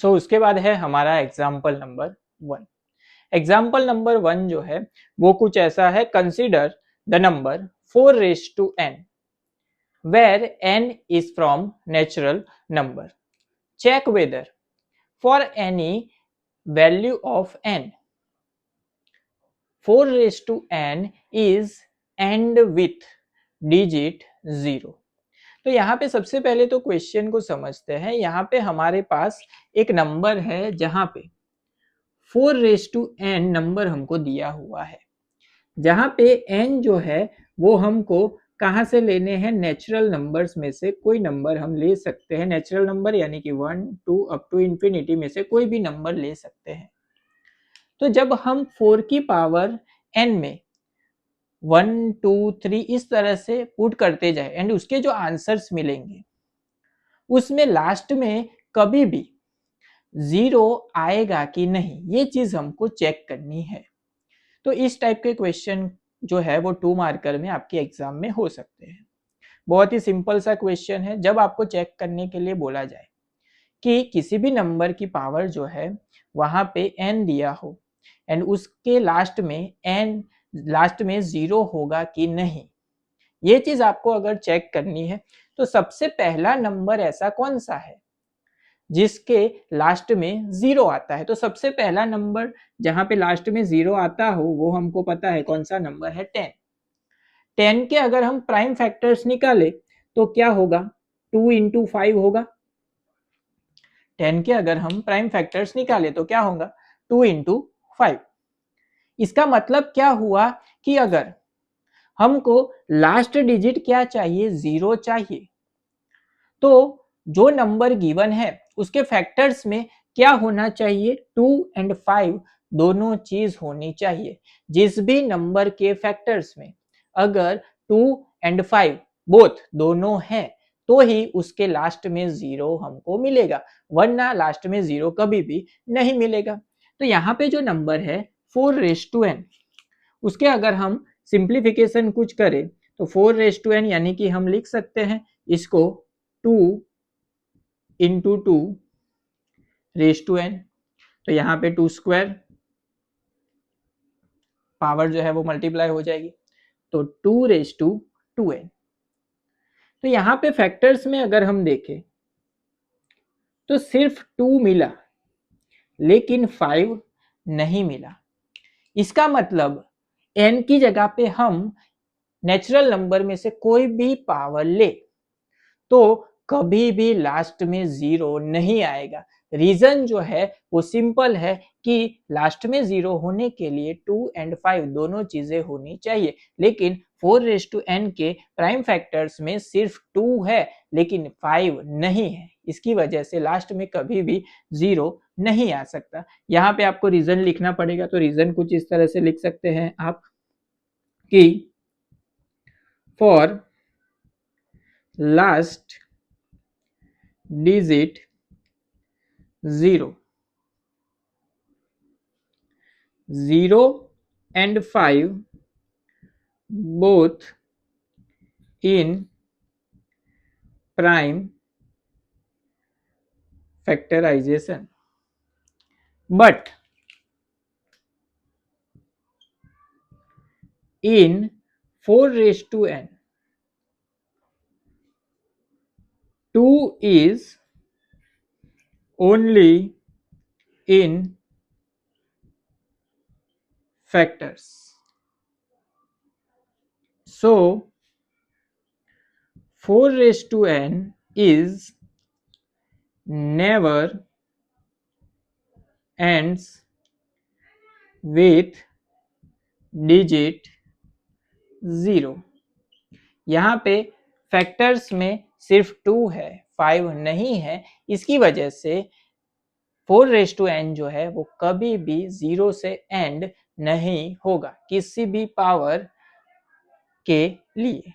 उसके बाद है हमारा एग्जाम्पल नंबर 1। एग्जाम्पल नंबर 1 जो है वो कुछ ऐसा है, consider the number 4n where n is from natural number. Check whether for any value of n 4n is end with digit 0। तो यहाँ पे सबसे पहले तो क्वेश्चन को समझते हैं। यहाँ पे हमारे पास एक नंबर है जहाँ पे 4n नंबर हमको दिया हुआ है, जहाँ पे n जो है वो हमको कहाँ से लेने हैं, नेचुरल नंबर्स में से कोई नंबर हम ले सकते हैं। नेचुरल नंबर यानी कि 1 2 अप टू इंफिनिटी में से कोई भी नंबर ले सकते हैं। तो जब हम 4 की पावर n में 1 2 3 इस तरह से पुट करते जाए एंड उसके जो आंसर्स मिलेंगे उसमें लास्ट में कभी भी 0 आएगा कि नहीं, ये चीज हमको चेक करनी है। तो इस टाइप के क्वेश्चन जो है वो 2 मार्कर में आपके एग्जाम में हो सकते हैं। बहुत ही सिंपल सा क्वेश्चन है। जब आपको चेक करने के लिए बोला जाए कि किसी भी नंबर की पावर जो है वहां पे n दिया हो एंड उसके लास्ट में 0 होगा कि नहीं, ये चीज आपको अगर चेक करनी है तो सबसे पहला नंबर ऐसा कौन सा है जिसके लास्ट में 0 आता है। तो सबसे पहला नंबर जहां पे लास्ट में 0 आता हो वो हमको पता है कौन सा नंबर है, 10। 10 के अगर हम प्राइम फैक्टर्स निकाले तो क्या होगा, 2 इंटू 5 होगा। 10 के अगर हम प्राइम फैक्टर्स निकाले तो क्या होगा, 2 इंटू 5। इसका मतलब क्या हुआ कि अगर हमको लास्ट डिजिट क्या चाहिए, 0 चाहिए, तो जो नंबर गिवन है उसके फैक्टर्स में क्या होना चाहिए, 2 एंड 5 दोनों चीज होनी चाहिए। जिस भी नंबर के फैक्टर्स में अगर 2 एंड 5 बोथ दोनों हैं तो ही उसके लास्ट में 0 हमको मिलेगा, वरना लास्ट में 0 कभी भी नहीं मिलेगा। तो यहाँ पे जो नंबर है 4n, उसके अगर हम सिंप्लीफिकेशन कुछ करें तो 4n यानी कि हम लिख सकते हैं इसको 2 इंटू 2 रेस टू n। तो यहाँ पे 2 स्क्वायर पावर जो है वो मल्टीप्लाई हो जाएगी, तो 2 रेस टू 2n। तो यहाँ पे फैक्टर्स में अगर हम देखें तो सिर्फ 2 मिला लेकिन 5 नहीं मिला। इसका मतलब n की जगह पे हम नेचुरल नंबर में से कोई भी पावर ले तो कभी भी लास्ट में 0 नहीं आएगा। रीजन जो है वो सिंपल है कि लास्ट में 0 होने के लिए 2 एंड 5 दोनों चीजें होनी चाहिए, लेकिन 4n के प्राइम फैक्टर्स में सिर्फ 2 है लेकिन 5 नहीं है। इसकी वजह से लास्ट में कभी भी 0 नहीं आ सकता। यहाँ पे आपको रीजन लिखना पड़ेगा, तो रीजन कुछ इस तरह से लिख सकते हैं आप कि for last digit 0 and 5 both in prime factorization, but in 4 raised to n 2 is only in factors. So 4 raised to n is never ends with digit 0। यहाँ पे फैक्टर्स में सिर्फ 2 है, 5 नहीं है। इसकी वजह से 4n जो है वो कभी भी 0 से एंड नहीं होगा किसी भी पावर के लिए।